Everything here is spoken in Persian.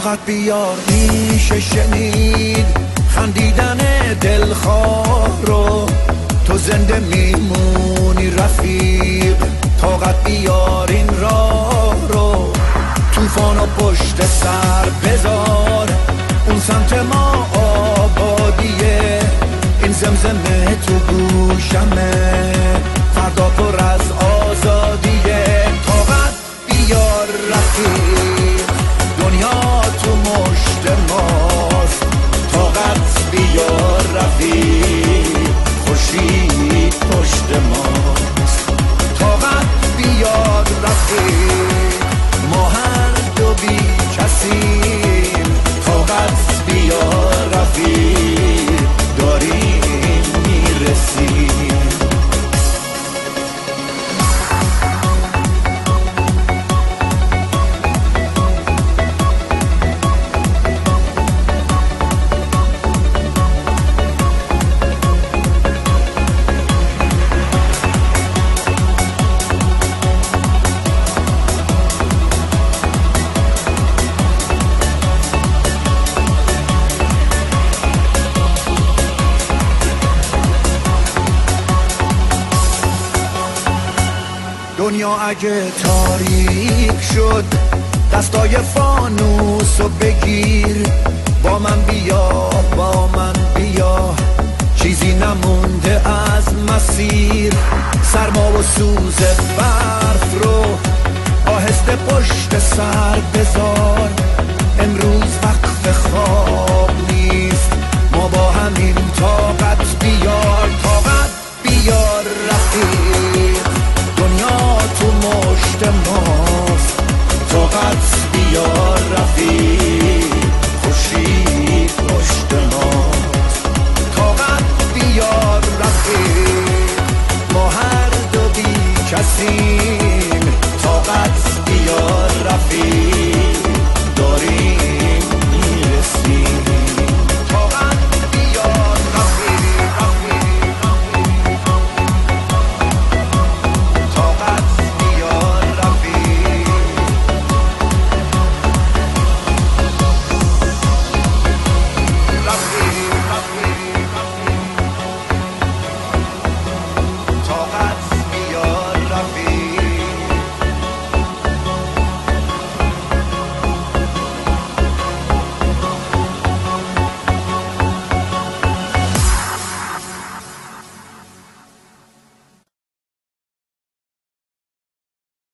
طاقت بیار میشه شنید خندیدن دلخواه رو، تو زنده میمونی رفیق. طاقت بیار این راه رو، طوفان و پشت سر بذار، اون سمت ما آبادیه، این زمزمه تو گوشمه، فردا پر از آزادیه. طاقت بیار رفیق، دنیا تو مشت ماست. طاقت بیار رفیق، خورشید پشت ماست. طاقت بیار رفیق، ما هر دو بی کسیم. طاقت بیار رفیق، داریم میرسیم. دنیا اگه تاریک شد، دستای فانوسو بگیر. با من بیا، با من بیا، چیزی نمونده از مسیر. سرما و سوز برف رو آهسته پشت سر بذار، امروز وقت خواب